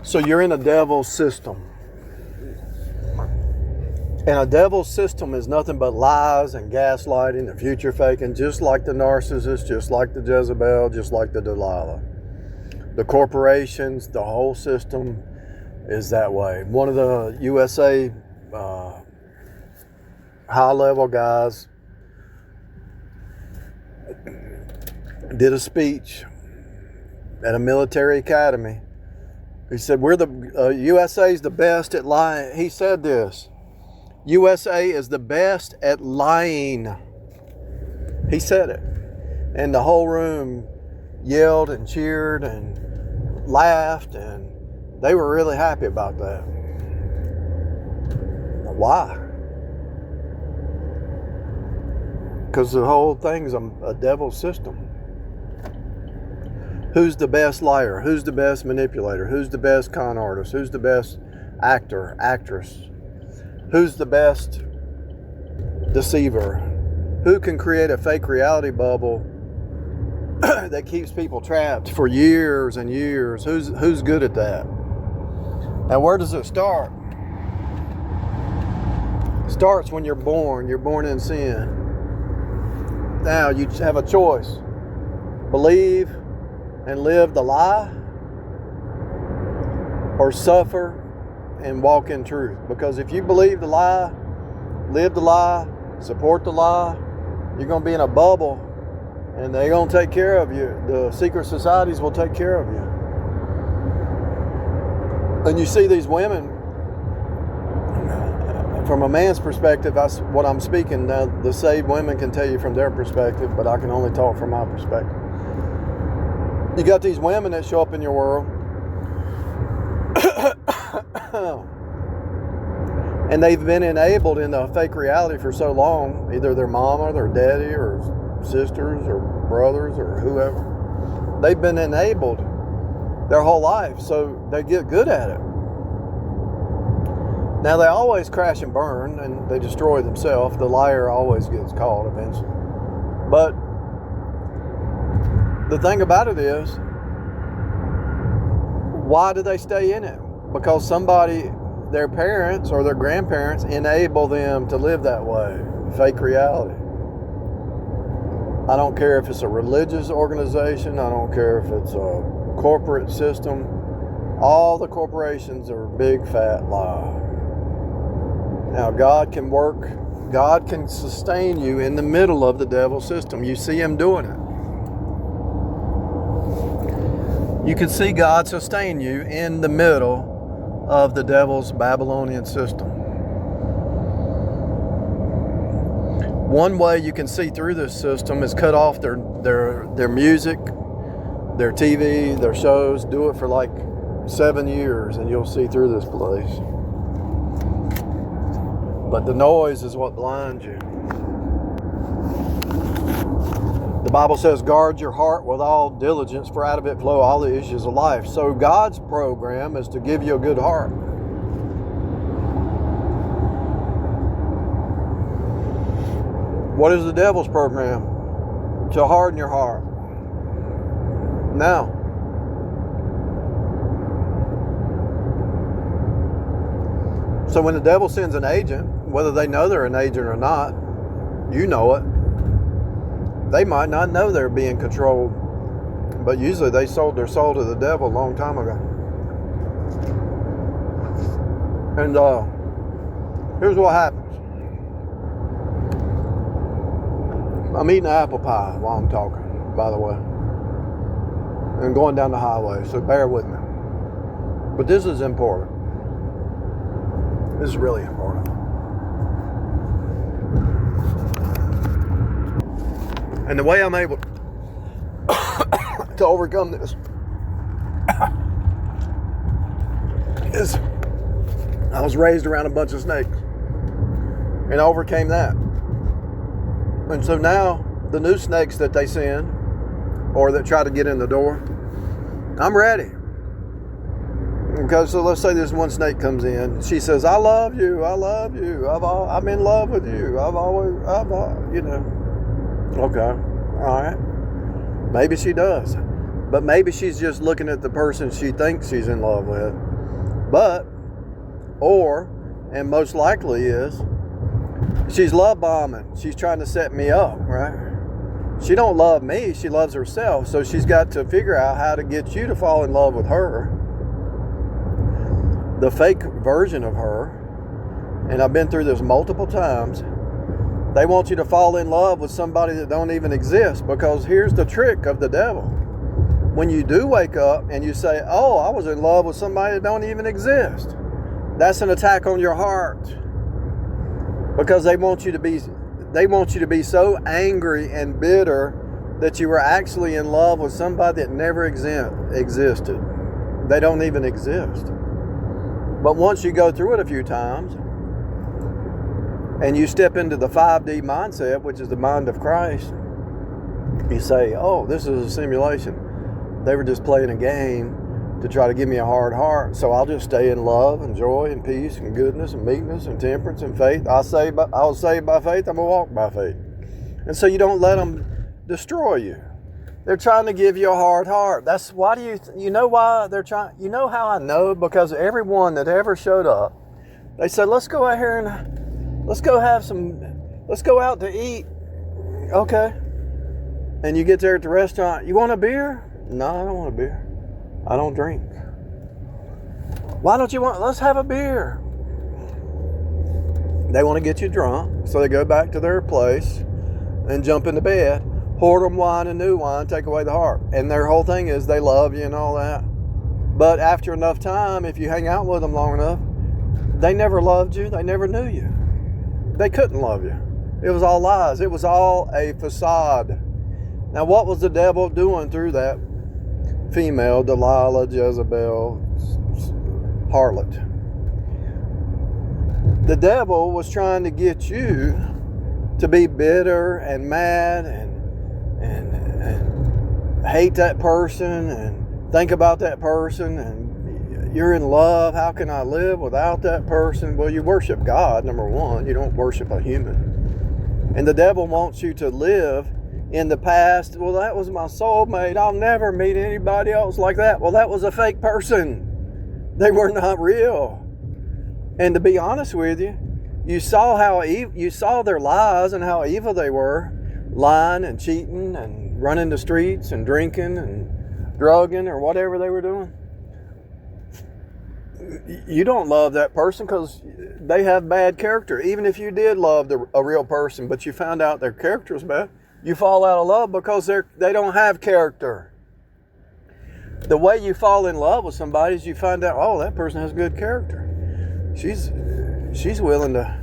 So you're in a devil's system. And a devil's system is nothing but lies and gaslighting and future faking, just like the narcissist, just like the Jezebel, just like the Delilah. The corporations, the whole system is that way. One of the USA high-level guys did a speech at a military academy. He said, USA's the best at lying. He said this, USA is the best at lying. He said it. And the whole room yelled and cheered and laughed, and they were really happy about that. Why? Because the whole thing's a devil's system. Who's the best liar? Who's the best manipulator? Who's the best con artist? Who's the best actor, actress? Who's the best deceiver? Who can create a fake reality bubble that keeps people trapped for years and years? Who's good at that? Now, where does it start? It starts when you're born. You're born in sin. Now, you have a choice. Believe and live the lie, or suffer and walk in truth. Because if you believe the lie, live the lie, support the lie, you're going to be in a bubble, and they're going to take care of you. The secret societies will take care of you. And you see these women, from a man's perspective, that's what I'm speaking. Now, the saved women can tell you from their perspective, but I can only talk from my perspective. You got these women that show up in your world, and they've been enabled in a fake reality for so long, either their mama, their daddy, or sisters, or brothers, or whoever. They've been enabled their whole life, so they get good at it. Now, they always crash and burn, and they destroy themselves. The liar always gets caught eventually. But the thing about it is, why do they stay in it? Because somebody, their parents or their grandparents, enable them to live that way. Fake reality. I don't care if it's a religious organization. I don't care if it's a corporate system. All the corporations are a big fat lie. Now, God can work. God can sustain you in the middle of the devil's system. You see him doing it. You can see God sustain you in the middle of the devil's Babylonian system. One way you can see through this system is cut off their music, their TV, their shows. Do it for like 7 years and you'll see through this place. But the noise is what blinds you. The Bible says, guard your heart with all diligence, for out of it flow all the issues of life. So God's program is to give you a good heart. What is the devil's program? To harden your heart. Now, so when the devil sends an agent, whether they know they're an agent or not, you know it. They might not know they're being controlled, but usually they sold their soul to the devil a long time ago. And here's what happens. I'm eating apple pie while I'm talking, by the way, and going down the highway, so bear with me. But this is important. This is really important. And the way I'm able to overcome this is I was raised around a bunch of snakes and I overcame that. And so now the new snakes that they send or that try to get in the door, I'm ready. Because so let's say this one snake comes in. She says, I love you. I'm in love with you. Okay, all right. Maybe she does. But maybe she's just looking at the person she thinks she's in love with. But, and most likely is, she's love bombing. She's trying to set me up, right? She don't love me, she loves herself. So she's got to figure out how to get you to fall in love with her, the fake version of her. And I've been through this multiple times. They want you to fall in love with somebody that don't even exist, because here's the trick of the devil. When you do wake up and you say, oh, I was in love with somebody that don't even exist, that's an attack on your heart, because they want you to be so angry and bitter that you were actually in love with somebody that never existed. They don't even exist. But once you go through it a few times and you step into the 5D mindset, which is the mind of Christ, you say, oh, this is a simulation. They were just playing a game to try to give me a hard heart, so I'll just stay in love and joy and peace and goodness and meekness and temperance and faith. I was saved by faith, I'm going to walk by faith. And so you don't let them destroy you. They're trying to give you a hard heart. That's why you know why they're trying? You know how I know? Because everyone that ever showed up, they said, let's go out here and let's go out to eat. Okay. And you get there at the restaurant, you want a beer? No, I don't want a beer. I don't drink. Why don't you let's have a beer. They want to get you drunk, so they go back to their place and jump into bed, hoard them wine and new wine, take away the heart. And their whole thing is they love you and all that. But after enough time, if you hang out with them long enough, they never loved you, they never knew you. They couldn't love you. It was all lies. It was all a facade. Now, what was the devil doing through that female, Delilah, Jezebel, harlot? The devil was trying to get you to be bitter and mad and hate that person and think about that person, and you're in love. How can I live without that person? Well, you worship God, number one. You don't worship a human. And the devil wants you to live in the past. Well, that was my soulmate. I'll never meet anybody else like that. Well, that was a fake person. They were not real. And to be honest with you, you saw you saw their lies and how evil they were, lying and cheating and running the streets and drinking and drugging or whatever they were doing. You don't love that person because they have bad character. Even if you did love a real person, but you found out their character was bad, you fall out of love because they don't have character. The way you fall in love with somebody is you find out, oh, that person has good character. She's willing to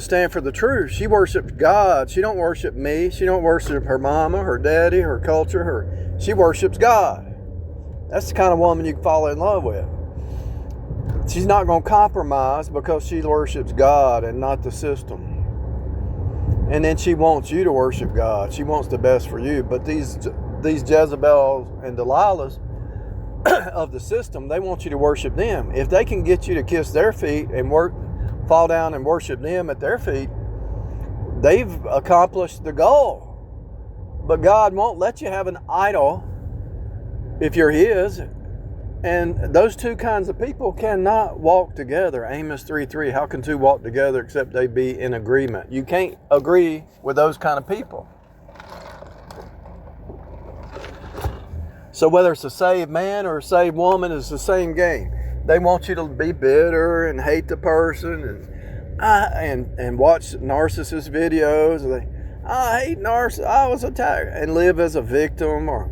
stand for the truth. She worships God. She don't worship me. She don't worship her mama, her daddy, her culture. She worships God. That's the kind of woman you can fall in love with. She's not going to compromise because she worships God and not the system. And then she wants you to worship God. She wants the best for you. But these Jezebels and Delilahs of the system, they want you to worship them. If they can get you to kiss their feet and fall down and worship them at their feet, they've accomplished the goal. But God won't let you have an idol if you're His. And those two kinds of people cannot walk together. Amos 3:3, how can two walk together except they be in agreement? You can't agree with those kind of people. So whether it's a saved man or a saved woman, it's the same game. They want you to be bitter and hate the person and watch narcissist videos. I hate narcissists. I was attacked, and live as a victim. Or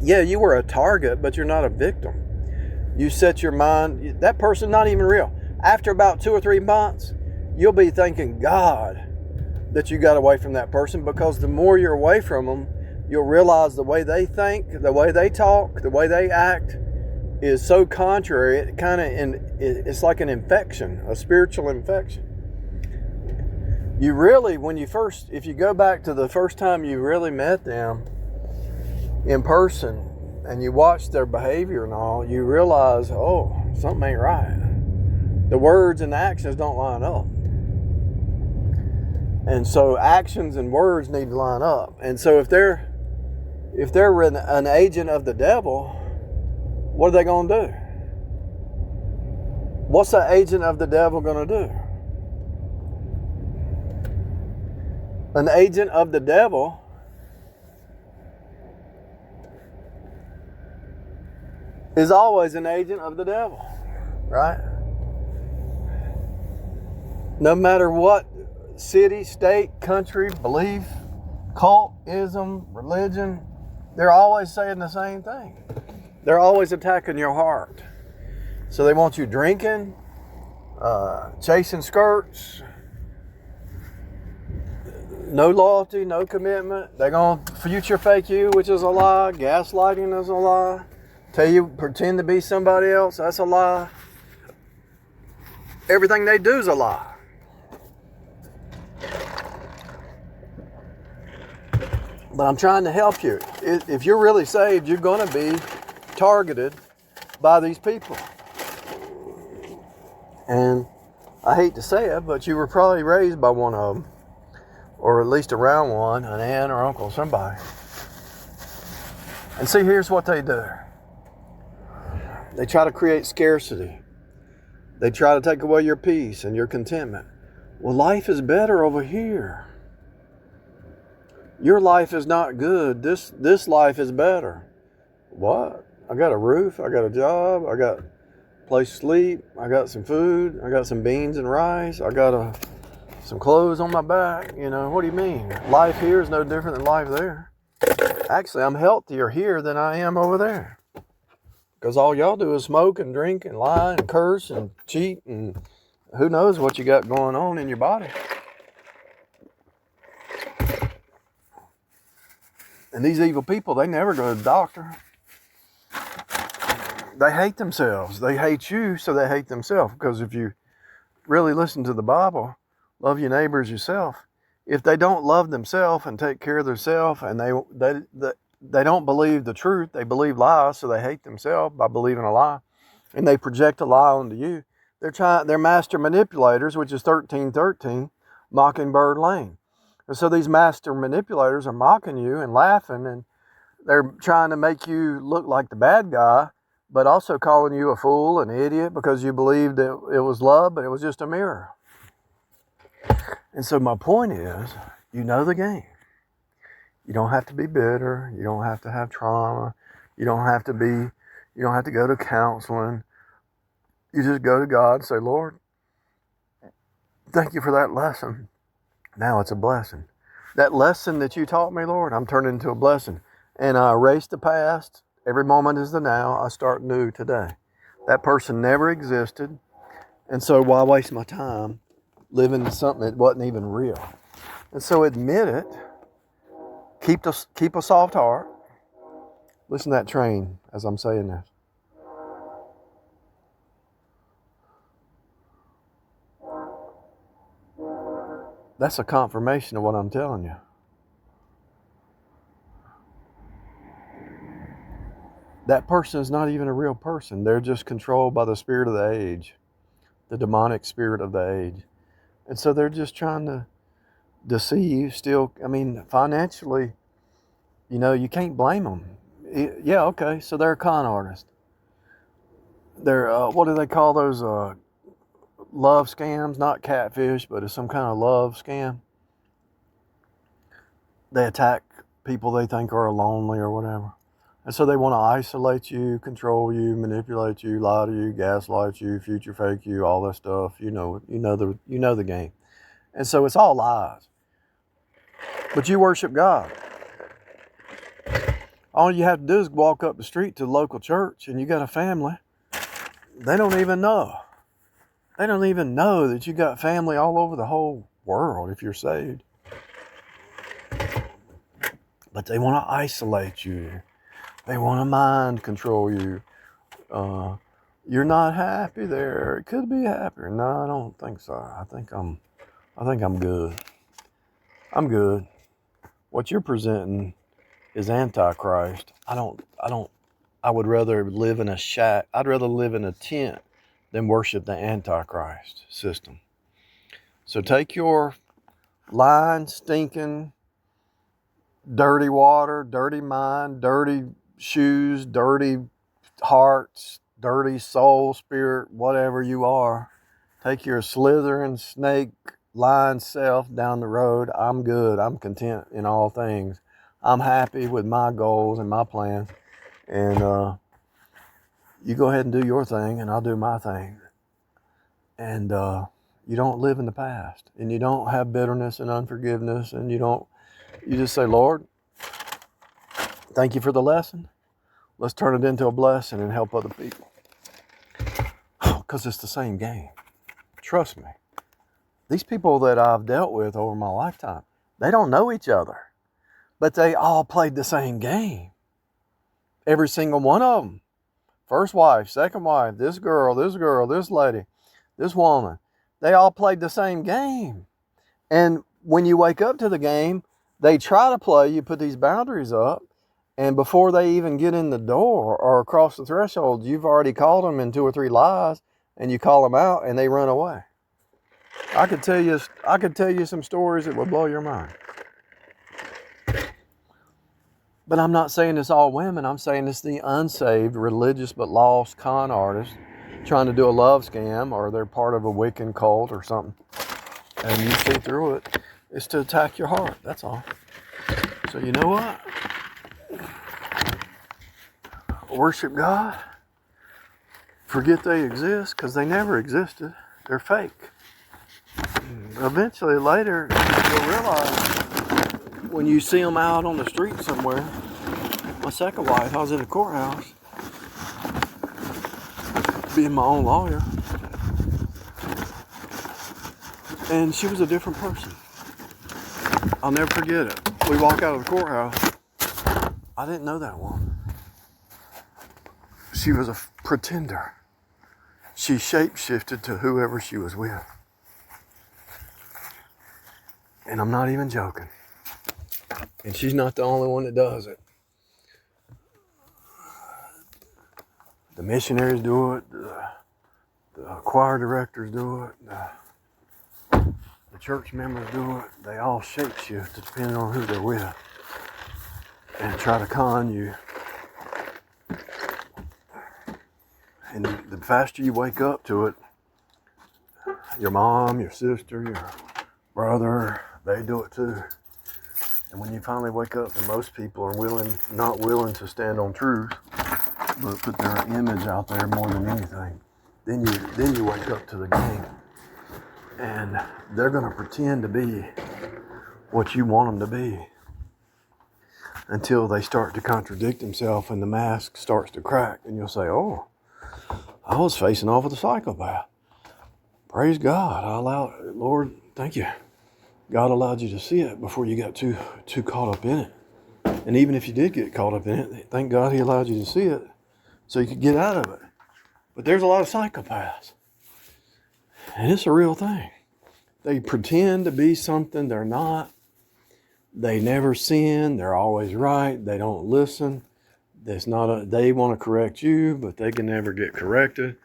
yeah, you were a target, but you're not a victim. You set your mind. That person's not even real. After about 2 or 3 months, you'll be thanking God that you got away from that person, because the more you're away from them, you'll realize the way they think, the way they talk, the way they act is so contrary. It's like an infection, a spiritual infection. You really, if you go back to the first time you really met them in person and you watch their behavior and all, you realize, oh, something ain't right. The words and the actions don't line up. And so actions and words need to line up. And so if they're an agent of the devil, what are they going to do? What's the agent of the devil going to do? An agent of the devil is always an agent of the devil, right? No matter what city, state, country, belief, cultism, religion, they're always saying the same thing. They're always attacking your heart. So they want you drinking, chasing skirts, no loyalty, no commitment. They're going to future fake you, which is a lie. Gaslighting is a lie. Tell you, pretend to be somebody else, that's a lie. Everything they do is a lie. But I'm trying to help you. If you're really saved, you're going to be targeted by these people. And I hate to say it, but you were probably raised by one of them, or at least around one, an aunt or uncle, somebody. And see, here's what they do. They try to create scarcity. They try to take away your peace and your contentment. Well, life is better over here. Your life is not good. This life is better. What? I got a roof. I got a job. I got a place to sleep. I got some food. I got some beans and rice. I got some clothes on my back. You know, what do you mean? Life here is no different than life there. Actually, I'm healthier here than I am over there. Because all y'all do is smoke and drink and lie and curse and cheat and who knows what you got going on in your body. And these evil people, they never go to the doctor. They hate themselves. They hate you, so they hate themselves. Because if you really listen to the Bible, love your neighbor as yourself. If they don't love themselves and take care of themselves, and they don't believe the truth, they believe lies, so they hate themselves by believing a lie, and they project a lie onto you. They're master manipulators, which is 1313, Mockingbird Lane. And so these master manipulators are mocking you and laughing, and they're trying to make you look like the bad guy, but also calling you a fool, an idiot, because you believed that it was love, but it was just a mirror. And so my point is, you know the game. You don't have to be bitter. You don't have to have trauma. You don't have to go to counseling. You just go to God and say, Lord, thank you for that lesson. Now it's a blessing. That lesson that you taught me, Lord, I'm turning into a blessing. And I erase the past. Every moment is the now. I start new today. That person never existed. And so why waste my time living something that wasn't even real? And so admit it. Keep a soft heart. Listen to that train as I'm saying this. That's a confirmation of what I'm telling you. That person is not even a real person. They're just controlled by the spirit of the age, the demonic spirit of the age. And so they're just trying to deceive still. I mean, financially, you can't blame them. Yeah, okay, so they're a con artist. They're, what do they call those love scams? Not catfish, but it's some kind of love scam. They attack people they think are lonely or whatever. And so they want to isolate you, control you, manipulate you, lie to you, gaslight you, future fake you, all that stuff. You know the game. And so it's all lies. But you worship God. All you have to do is walk up the street to the local church and you got a family. They don't even know. They don't even know that you got family all over the whole world if you're saved. But they want to isolate you. They want to mind control you. You're not happy there. It could be happier. No, I don't think so. I think I'm good. I'm good. What you're presenting is Antichrist. I would rather live in a shack. I'd rather live in a tent than worship the Antichrist system. So take your lying, stinking, dirty water, dirty mind, dirty shoes, dirty hearts, dirty soul, spirit, whatever you are, take your slithering snake lying self down the road. I'm good. I'm content in all things. I'm happy with my goals and my plans. And you go ahead and do your thing, and I'll do my thing. And you don't live in the past, and you don't have bitterness and unforgiveness, and you just say, Lord, thank you for the lesson. Let's turn it into a blessing and help other people. Because it's the same game. Trust me. These people that I've dealt with over my lifetime, they don't know each other, but they all played the same game. Every single one of them. First wife, second wife, this girl, this lady, this woman. They all played the same game. And when you wake up to the game, they try to play, you put these boundaries up, and before they even get in the door or across the threshold, you've already called them in 2 or 3 lies, and you call them out and they run away. I could tell you some stories that would blow your mind. But I'm not saying it's all women. I'm saying it's the unsaved, religious but lost con artists trying to do a love scam, or they're part of a Wiccan cult or something. And you see through it. It's to attack your heart. That's all. So you know what? Worship God. Forget they exist, because they never existed. They're fake. Eventually, later, you'll realize when you see them out on the street somewhere. My second wife, I was in the courthouse being my own lawyer, and she was a different person. I'll never forget it. We walk out of the courthouse. I didn't know that woman. She was a pretender. She shape-shifted to whoever she was with. And I'm not even joking. And she's not the only one that does it. The missionaries do it. The choir directors do it. The church members do it. They all shape-shift depending on who they're with. And try to con you. And the faster you wake up to it, your mom, your sister, your brother, they do it too. And when you finally wake up, and most people are not willing to stand on truth, but put their image out there more than anything, then you wake up to the game. And they're going to pretend to be what you want them to be until they start to contradict themselves and the mask starts to crack. And you'll say, oh, I was facing off with a psychopath. Praise God. Lord, thank you. God allowed you to see it before you got too caught up in it. And even if you did get caught up in it, thank God He allowed you to see it so you could get out of it. But there's a lot of psychopaths. And it's a real thing. They pretend to be something they're not. They never sin. They're always right. They don't listen. They want to correct you, but they can never get corrected.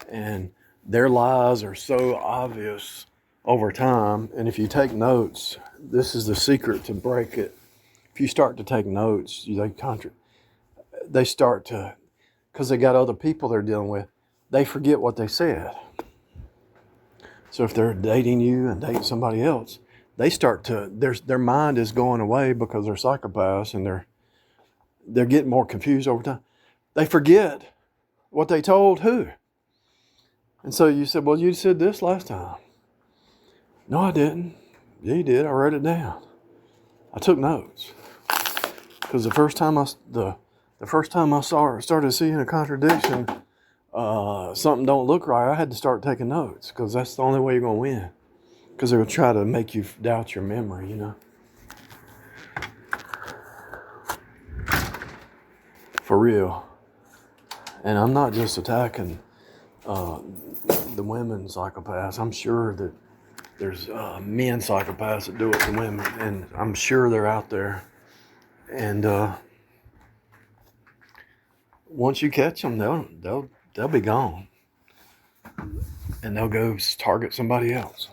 And their lies are so obvious over time. And if you take notes, this is the secret to break it. If you start to take notes, they start to, because they got other people they're dealing with, they forget what they said. So if they're dating you and dating somebody else, they start to, their mind is going away because they're psychopaths, and they're getting more confused over time. They forget what they told who. And so you said, well, you said this last time. No, I didn't. Yeah, you did. I wrote it down. I took notes. Because the first time I started seeing a contradiction, something don't look right, I had to start taking notes, because that's the only way you're going to win. Because they'll try to make you doubt your memory, you know. For real. And I'm not just attacking the women psychopaths. I'm sure that there's men psychopaths that do it to women, and I'm sure they're out there. And once you catch them, they'll be gone, and they'll go target somebody else.